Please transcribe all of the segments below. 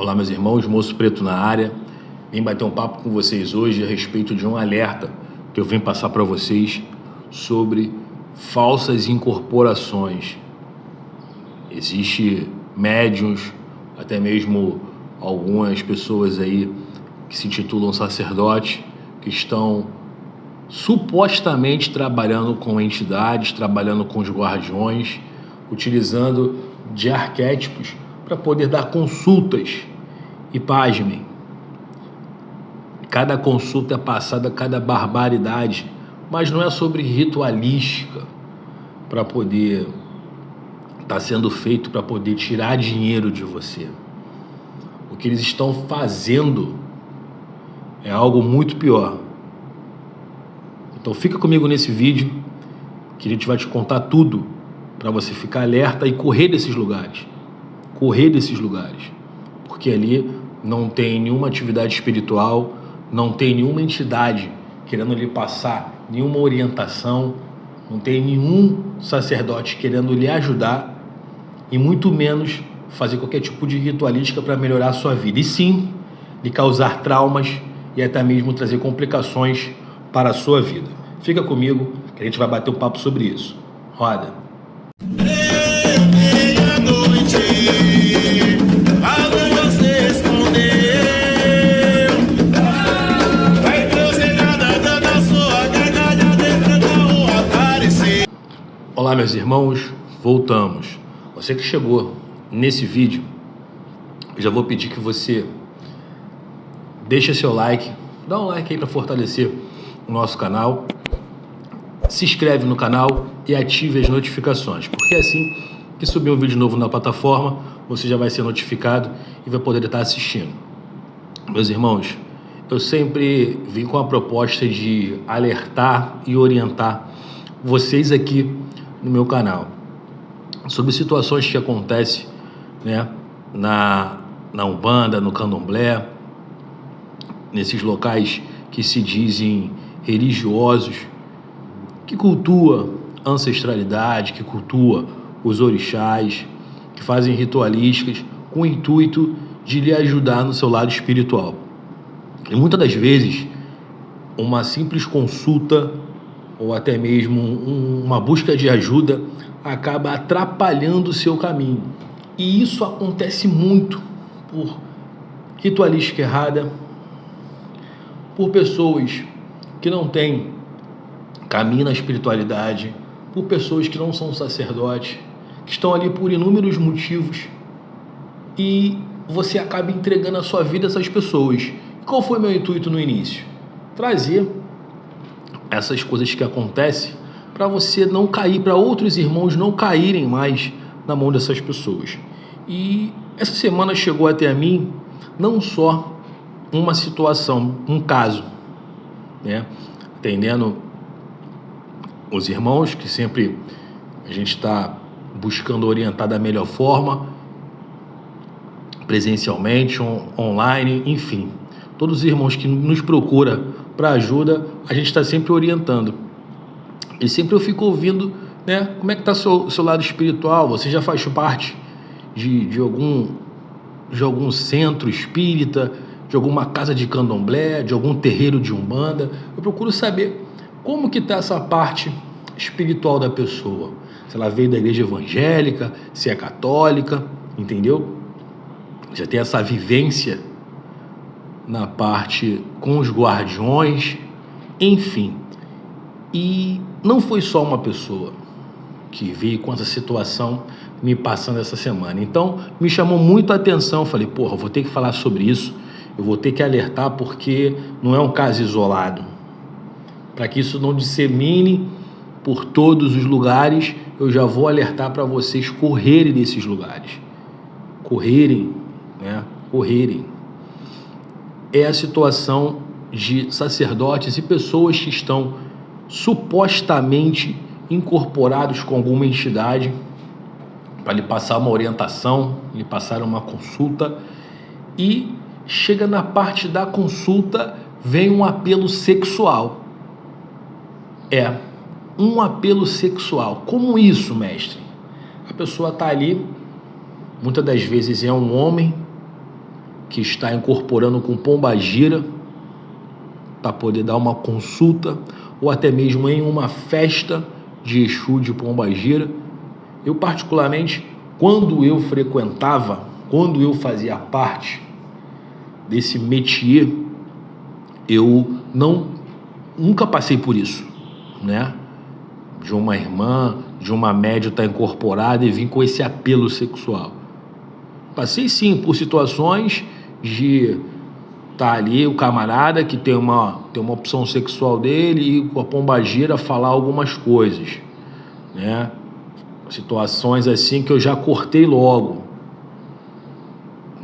Olá, meus irmãos, Moço Preto na área. Vim bater um papo com vocês hoje a respeito de um alerta que eu venho passar para vocês sobre falsas incorporações. Existe médiuns, até mesmo algumas pessoas aí que se intitulam sacerdotes, que estão supostamente trabalhando com entidades, trabalhando com os guardiões, utilizando de arquétipos para poder dar consultas. E pasmem, cada consulta é passada, cada barbaridade, mas não é sobre ritualística para poder estar sendo feito para poder tirar dinheiro de você. O que eles estão fazendo é algo muito pior. Então fica comigo nesse vídeo que a gente vai te contar tudo para você ficar alerta e correr desses lugares. Porque ali não tem nenhuma atividade espiritual, não tem nenhuma entidade querendo lhe passar nenhuma orientação, não tem nenhum sacerdote querendo lhe ajudar e muito menos fazer qualquer tipo de ritualística para melhorar a sua vida, e sim lhe causar traumas e até mesmo trazer complicações para a sua vida. Fica comigo que a gente vai bater um papo sobre isso. Roda! Olá, meus irmãos, voltamos. Você que chegou nesse vídeo, eu já vou pedir que você deixe seu like, dá um like aí para fortalecer o nosso canal, se inscreve no canal e ative as notificações, porque assim que subir um vídeo novo na plataforma, você já vai ser notificado e vai poder estar assistindo. Meus irmãos, eu sempre vim com a proposta de alertar e orientar vocês aqui no meu canal sobre situações que acontecem, né, na Umbanda, no Candomblé, nesses locais que se dizem religiosos, que cultua a ancestralidade, que cultua os orixás, que fazem ritualísticas com o intuito de lhe ajudar no seu lado espiritual. E muitas das vezes uma simples consulta ou até mesmo uma busca de ajuda acaba atrapalhando o seu caminho. E isso acontece muito por ritualística errada, por pessoas que não têm caminho na espiritualidade, por pessoas que não são sacerdotes, que estão ali por inúmeros motivos, e você acaba entregando a sua vida a essas pessoas. E qual foi meu intuito no início? Trazer essas coisas que acontecem para você não cair, para outros irmãos não caírem mais na mão dessas pessoas. E essa semana chegou até a mim não só uma situação, um caso, né, atendendo os irmãos, que sempre a gente está buscando orientar da melhor forma, presencialmente, online, enfim. Todos os irmãos que nos procuram para ajuda, a gente está sempre orientando. E sempre eu fico ouvindo, né, como é que está seu lado espiritual? Você já faz parte de algum centro espírita, de alguma casa de candomblé, de algum terreiro de umbanda? Eu procuro saber como que está essa parte espiritual da pessoa. Se ela veio da igreja evangélica, se é católica, entendeu? Já tem essa vivência na parte com os guardiões, enfim. E não foi só uma pessoa que veio com essa situação me passando essa semana. Então, me chamou muito a atenção. Falei, porra, eu vou ter que falar sobre isso, eu vou ter que alertar, porque não é um caso isolado. Para que isso não dissemine por todos os lugares, eu já vou alertar para vocês correrem desses lugares. Correrem. É a situação de sacerdotes e pessoas que estão supostamente incorporados com alguma entidade para lhe passar uma orientação, lhe passar uma consulta, e chega na parte da consulta, vem um apelo sexual. Um apelo sexual. Como isso, mestre? A pessoa está ali, muitas das vezes é um homem, que está incorporando com pombagira para poder dar uma consulta, ou até mesmo em uma festa de Exu de pombagira. Eu particularmente, quando eu fazia parte desse métier, eu nunca passei por isso, né? De uma irmã, de uma médium estar incorporada e vir com esse apelo sexual. Passei sim por situações de estar ali o camarada que tem uma opção sexual dele e com a pombagira falar algumas coisas, né? Situações assim que eu já cortei logo.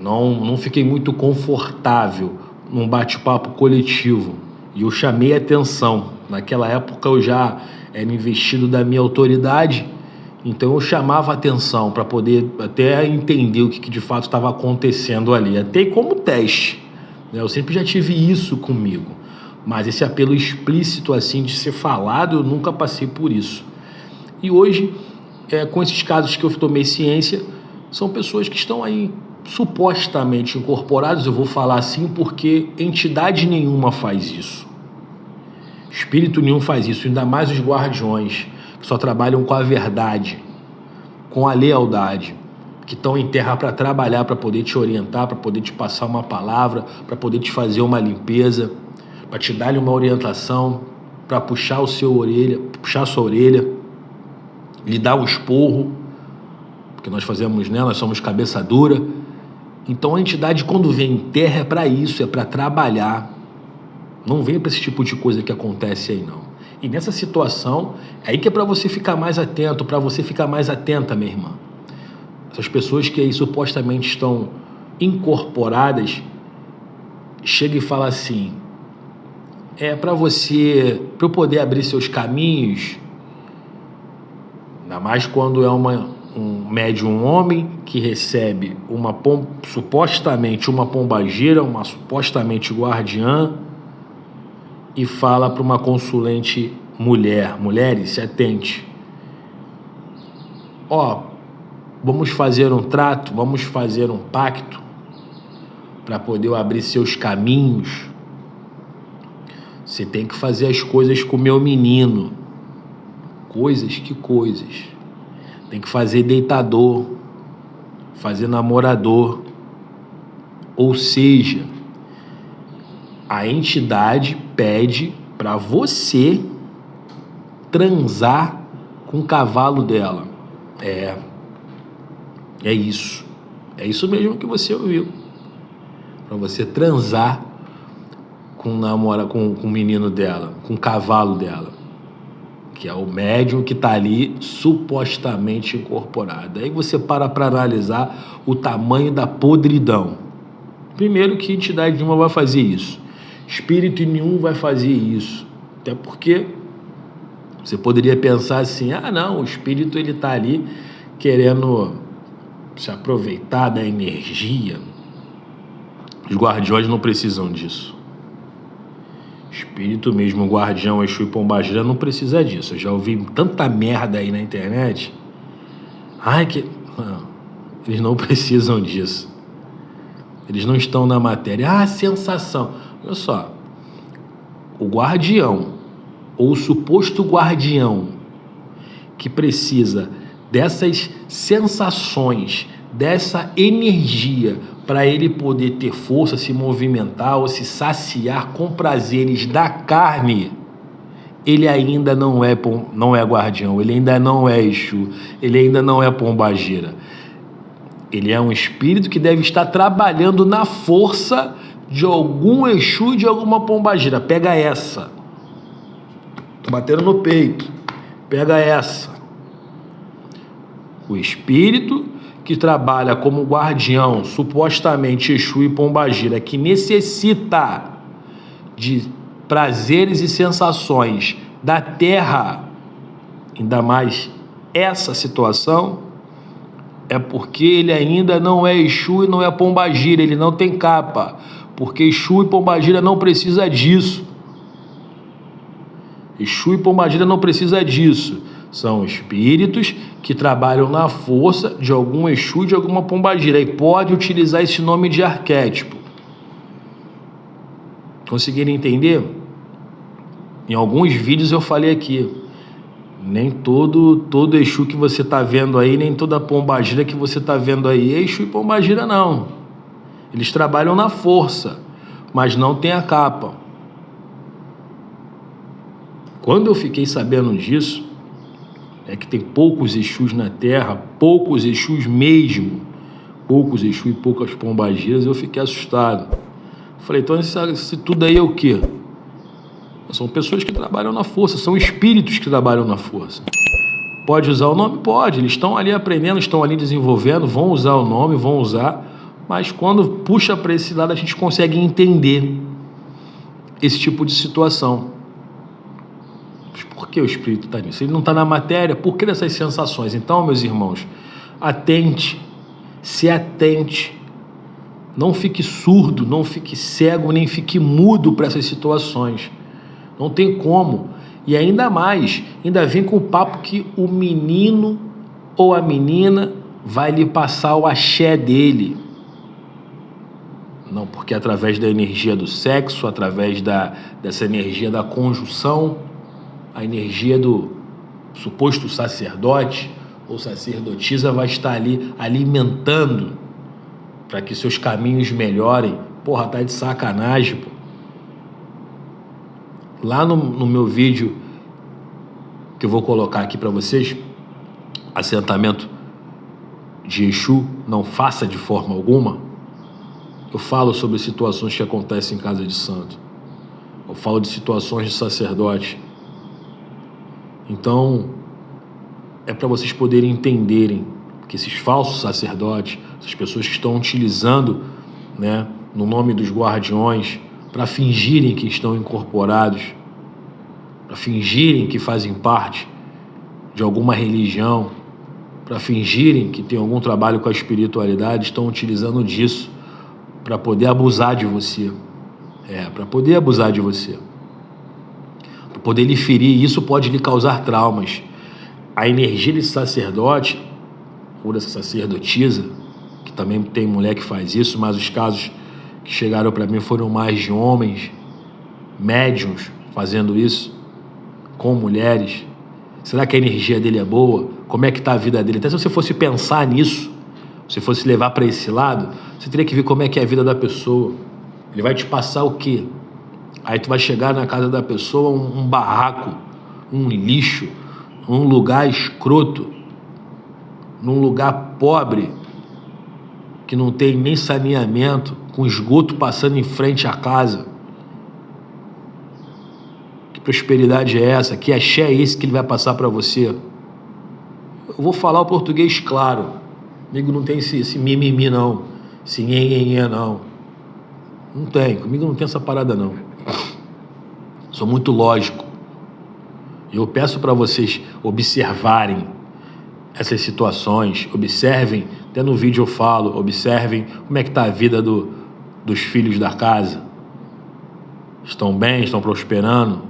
Não fiquei muito confortável num bate-papo coletivo e eu chamei a atenção. Naquela época eu já era investido da minha autoridade, então eu chamava a atenção para poder até entender o que de fato estava acontecendo ali, até como teste, né? Eu sempre já tive isso comigo, mas esse apelo explícito assim de ser falado, eu nunca passei por isso. E hoje, com esses casos que eu tomei ciência, são pessoas que estão aí supostamente incorporados, eu vou falar assim porque entidade nenhuma faz isso. Espírito nenhum faz isso, ainda mais os guardiões, que só trabalham com a verdade, com a lealdade, que estão em terra para trabalhar, para poder te orientar, para poder te passar uma palavra, para poder te fazer uma limpeza, para te dar uma orientação, para puxar a sua orelha, lhe dar um esporro, porque nós fazemos, né? Nós somos cabeça dura. Então a entidade, quando vem em terra, é para isso, é para trabalhar. Não vem para esse tipo de coisa que acontece aí, não. E nessa situação, é aí que é para você ficar mais atento, para você ficar mais atenta, minha irmã. Essas pessoas que aí supostamente estão incorporadas, chega e fala assim, para eu poder abrir seus caminhos, ainda mais quando é um médium homem que recebe supostamente uma pombagira, uma supostamente guardiã, e fala para uma consulente mulheres, se atente. Vamos fazer um trato, vamos fazer um pacto para poder abrir seus caminhos. Você tem que fazer as coisas com o meu menino. Coisas? Que coisas? Tem que fazer deitador, fazer namorador. Ou seja, a entidade pede para você transar com o cavalo dela. É isso. É isso mesmo que você ouviu. Para você transar com o menino dela, com o cavalo dela, que é o médium que está ali supostamente incorporado. Aí você para analisar o tamanho da podridão. Primeiro que entidade nenhuma vai fazer isso. Espírito nenhum vai fazer isso. Até porque você poderia pensar assim, não, o espírito ele está ali querendo se aproveitar da energia. Os guardiões não precisam disso. Espírito mesmo, guardião, Exu e pombagira não precisa disso. Eu já ouvi tanta merda aí na internet. Eles não precisam disso. Eles não estão na matéria. Sensação. Olha só. O guardião, ou o suposto guardião, que precisa dessas sensações, dessa energia, para ele poder ter força, se movimentar ou se saciar com prazeres da carne, ele ainda não é guardião, ele ainda não é Exu, ele ainda não é pombagira. Ele é um espírito que deve estar trabalhando na força de algum Exu e de alguma pombagira. Pega essa. Tô batendo no peito. Pega essa. O espírito que trabalha como guardião, supostamente Exu e pombagira, que necessita de prazeres e sensações da terra, ainda mais essa situação, é porque ele ainda não é Exu e não é pombagira, ele não tem capa, porque Exu e pombagira não precisa disso. Exu e pombagira não precisa disso. São espíritos que trabalham na força de algum Exu e de alguma pombagira, e pode utilizar esse nome de arquétipo. Conseguiram entender? Em alguns vídeos eu falei aqui, nem todo Exu que você está vendo aí, nem toda pombagira que você está vendo aí é Exu e pombagira, não. Eles trabalham na força, mas não tem a capa. Quando eu fiquei sabendo disso, é que tem poucos Exus na Terra, poucos Exus mesmo, poucos Exu e poucas pombagiras, eu fiquei assustado. Falei, então esse tudo aí é o quê? São pessoas que trabalham na força, são espíritos que trabalham na força. Pode usar o nome? Pode, eles estão ali aprendendo, estão ali desenvolvendo, vão usar o nome, vão usar, mas quando puxa para esse lado a gente consegue entender esse tipo de situação. Mas por que o espírito está nisso? Ele não está na matéria, por que dessas sensações? Então, meus irmãos, atente, se atente, não fique surdo, não fique cego, nem fique mudo para essas situações. Não tem como. E ainda mais, ainda vem com o papo que o menino ou a menina vai lhe passar o axé dele. Não, porque através da energia do sexo, através dessa energia da conjunção, a energia do suposto sacerdote ou sacerdotisa vai estar ali alimentando para que seus caminhos melhorem. Porra, tá de sacanagem, pô. Lá no meu vídeo que eu vou colocar aqui para vocês, assentamento de Exu, não faça de forma alguma, eu falo sobre situações que acontecem em casa de santo, eu falo de situações de sacerdote. Então é para vocês poderem entenderem que esses falsos sacerdotes, essas pessoas que estão utilizando, né, no nome dos guardiões, para fingirem que estão incorporados, para fingirem que fazem parte de alguma religião, para fingirem que tem algum trabalho com a espiritualidade, estão utilizando disso para poder abusar de você. Para poder abusar de você. Para poder lhe ferir, isso pode lhe causar traumas. A energia desse sacerdote, ou dessa sacerdotisa, que também tem mulher que faz isso, mas os casos que chegaram para mim foram mais de homens, médiuns, fazendo isso com mulheres. Será que a energia dele é boa? Como é que está a vida dele? Até se você fosse pensar nisso, se fosse levar para esse lado, você teria que ver como é que é a vida da pessoa. Ele vai te passar o quê? Aí tu vai chegar na casa da pessoa, um barraco, um lixo, um lugar escroto, num lugar pobre, que não tem nem saneamento, com esgoto passando em frente à casa. Que prosperidade é essa? Que axé é esse que ele vai passar para você? Eu vou falar o português claro. Comigo não tem esse mimimi não, esse nhenhenhê não. Não tem, comigo não tem essa parada não. Sou muito lógico. Eu peço para vocês observarem essas situações, observem, até no vídeo eu falo, observem como é que está a vida dos filhos da casa. Estão bem, estão prosperando?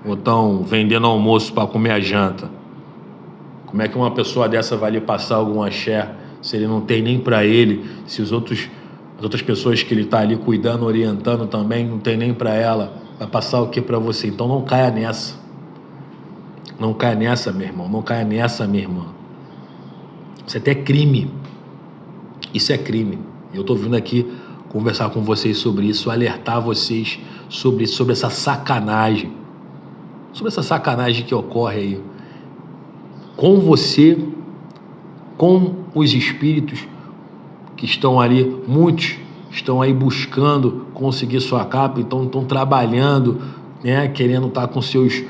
Ou estão vendendo almoço para comer a janta? Como é que uma pessoa dessa vai lhe passar algum axé se ele não tem nem para ele, se as outras pessoas que ele está ali cuidando, orientando também, não tem nem para ela, vai passar o que para você? Então não caia nessa. Não caia nessa, meu irmão, não caia nessa, minha irmã. Isso até é crime. Isso é crime. Eu estou vindo aqui conversar com vocês sobre isso, alertar vocês sobre essa sacanagem. Sobre essa sacanagem que ocorre aí. Com você, com os espíritos que estão ali, muitos estão aí buscando conseguir sua capa, então estão trabalhando, né, querendo estar com seus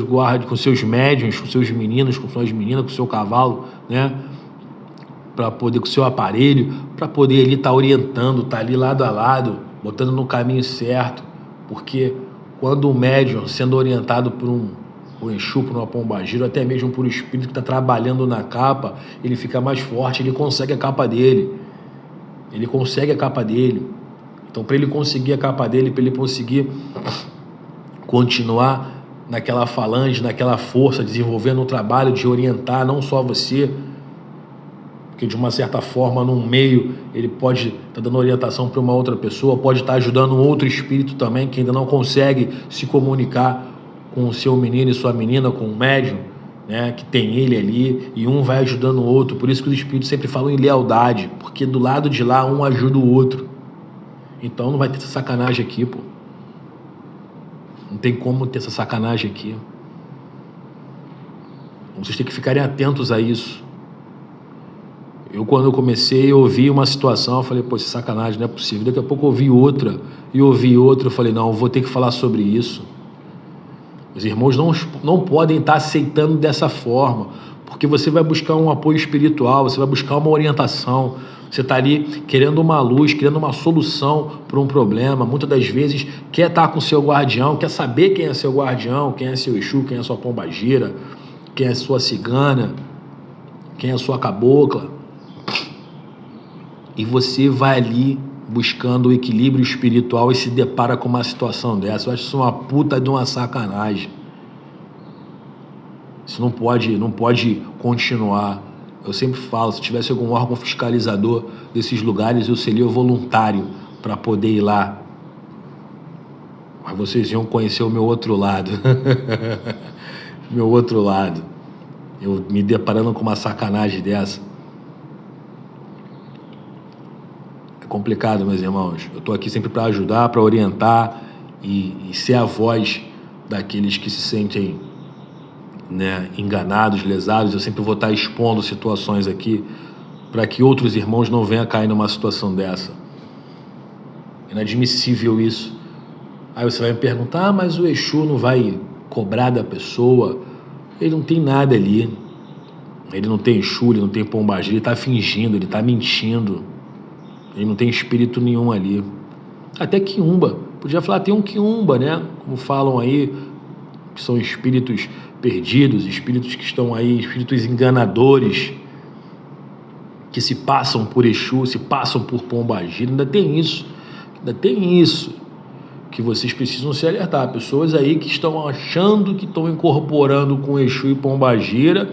guardas, com seus médiuns, com seus meninos, com suas meninas, com seu cavalo, né, para poder, com seu aparelho, para poder ali estar orientando, estar ali lado a lado, botando no caminho certo, porque quando o médium, sendo orientado por um Exu, por uma pombagira, até mesmo por um espírito que está trabalhando na capa, ele fica mais forte, ele consegue a capa dele. Ele consegue a capa dele. Então, para ele conseguir a capa dele, para ele conseguir continuar naquela falange, naquela força, desenvolvendo um trabalho de orientar não só você, porque de uma certa forma, num meio, ele pode estar dando orientação para uma outra pessoa, pode estar ajudando um outro espírito também, que ainda não consegue se comunicar com o seu menino e sua menina, com o médium, né, que tem ele ali, e um vai ajudando o outro. Por isso que os espíritos sempre falam em lealdade, porque do lado de lá um ajuda o outro. Então não vai ter essa sacanagem aqui, pô. Não tem como ter essa sacanagem aqui. Vocês têm que ficarem atentos a isso. Quando eu comecei, eu ouvi uma situação, eu falei, pô, isso é sacanagem, não é possível. Daqui a pouco eu ouvi outra, eu falei, não, eu vou ter que falar sobre isso. Os irmãos não podem estar aceitando dessa forma, porque você vai buscar um apoio espiritual, você vai buscar uma orientação, você está ali querendo uma luz, querendo uma solução para um problema. Muitas das vezes quer estar com o seu guardião, quer saber quem é seu guardião, quem é seu Exu, quem é sua pombagira, quem é sua cigana, quem é sua cabocla. E você vai ali buscando o equilíbrio espiritual e se depara com uma situação dessa. Eu acho isso uma puta de uma sacanagem. Isso não pode continuar. Eu sempre falo, se tivesse algum órgão fiscalizador desses lugares, eu seria voluntário para poder ir lá. Mas vocês iam conhecer o meu outro lado. Meu outro lado. Eu me deparando com uma sacanagem dessa. É complicado, meus irmãos. Eu estou aqui sempre para ajudar, para orientar e ser a voz daqueles que se sentem, né, enganados, lesados. Eu sempre vou estar expondo situações aqui para que outros irmãos não venham a cair numa situação dessa. É inadmissível isso. Aí você vai me perguntar, mas o Exu não vai cobrar da pessoa? Ele não tem nada ali. Ele não tem Exu, ele não tem pombagira, ele está fingindo, ele está mentindo. Ele não tem espírito nenhum ali. Até quiumba. Podia falar, tem um quiumba, né? Como falam aí, que são espíritos perdidos, espíritos que estão aí, espíritos enganadores, que se passam por Exu, se passam por pombagira. Ainda tem isso. Que vocês precisam se alertar. Pessoas aí que estão achando que estão incorporando com Exu e pombagira,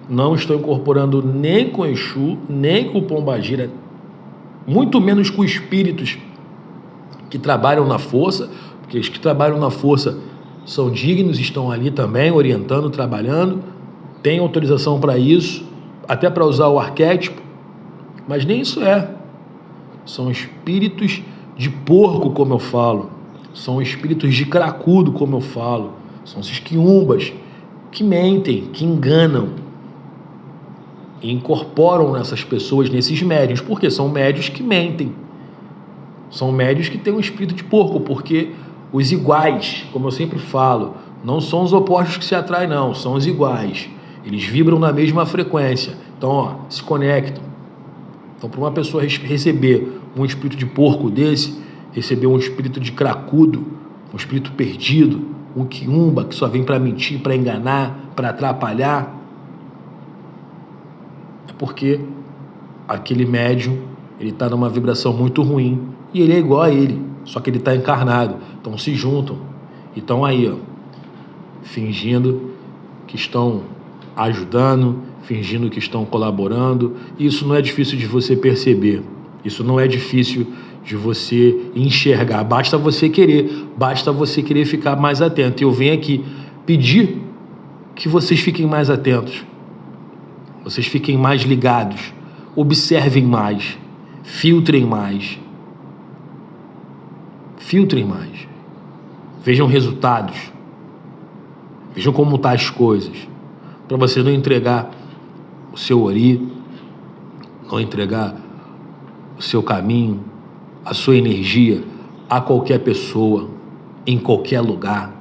não estão incorporando nem com Exu, nem com pombagira, muito menos com espíritos que trabalham na força, porque os que trabalham na força são dignos, estão ali também orientando, trabalhando, têm autorização para isso, até para usar o arquétipo, mas nem isso é. São espíritos de porco, como eu falo, são espíritos de cracudo, como eu falo, são esses quiumbas que mentem, que enganam e incorporam nessas pessoas, nesses médiuns, porque são médiuns que mentem, são médiuns que têm um espírito de porco, porque os iguais, como eu sempre falo, não são os opostos que se atraem, não, são os iguais, eles vibram na mesma frequência, então ó, se conectam. Então, para uma pessoa receber um espírito de porco desse, receber um espírito de cracudo, um espírito perdido, um quiumba que só vem para mentir, para enganar, para atrapalhar, é porque aquele médium, ele está numa vibração muito ruim e ele é igual a ele, só que ele está encarnado. Então se juntam e estão aí, ó, fingindo que estão ajudando, fingindo que estão colaborando. Isso não é difícil de você perceber, isso não é difícil de você enxergar, basta você querer ficar mais atento. E eu venho aqui pedir que vocês fiquem mais atentos, vocês fiquem mais ligados, observem mais, filtrem mais, vejam resultados, vejam como estão as coisas, para você não entregar o seu ori, não entregar o seu caminho, a sua energia a qualquer pessoa, em qualquer lugar.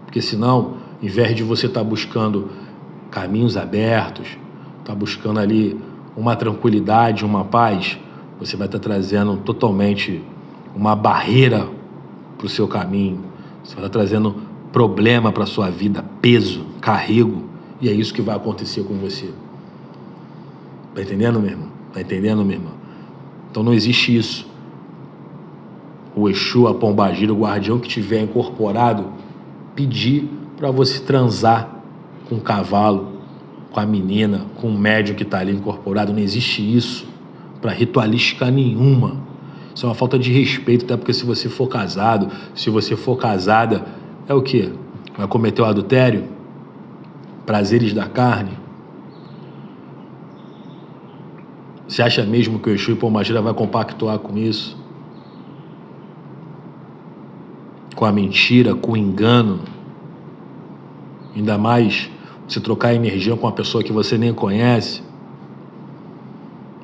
Porque senão, em vez de você estar buscando caminhos abertos, estar buscando ali uma tranquilidade, uma paz, você vai estar trazendo totalmente uma barreira para o seu caminho, você vai estar trazendo problema para a sua vida, peso, carrego, e é isso que vai acontecer com você. Tá entendendo, meu irmão? Tá entendendo, meu irmão? Então não existe isso. O Exu, a pombagira, o guardião que tiver incorporado, pedir para você transar com um cavalo, com a menina, com o médium que está ali incorporado. Não existe isso para ritualística nenhuma. Isso é uma falta de respeito, até porque se você for casado, se você for casada, é o quê? Vai cometer o adultério? Prazeres da carne? Você acha mesmo que o Exu e Pombagira vai compactuar com isso? Com a mentira, com o engano? Ainda mais você trocar energia com uma pessoa que você nem conhece?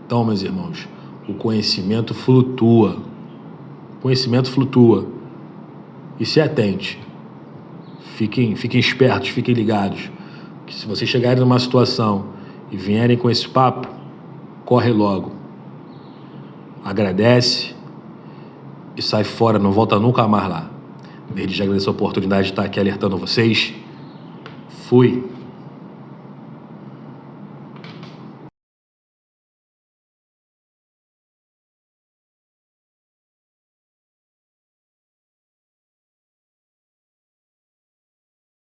Então, meus irmãos, o conhecimento flutua. O conhecimento flutua. E se atente. Fiquem espertos, fiquem ligados. Que se vocês chegarem numa situação e vierem com esse papo, corre logo. Agradece e sai fora, não volta nunca mais lá. Desde já agradeço a oportunidade de estar aqui alertando vocês. Fui.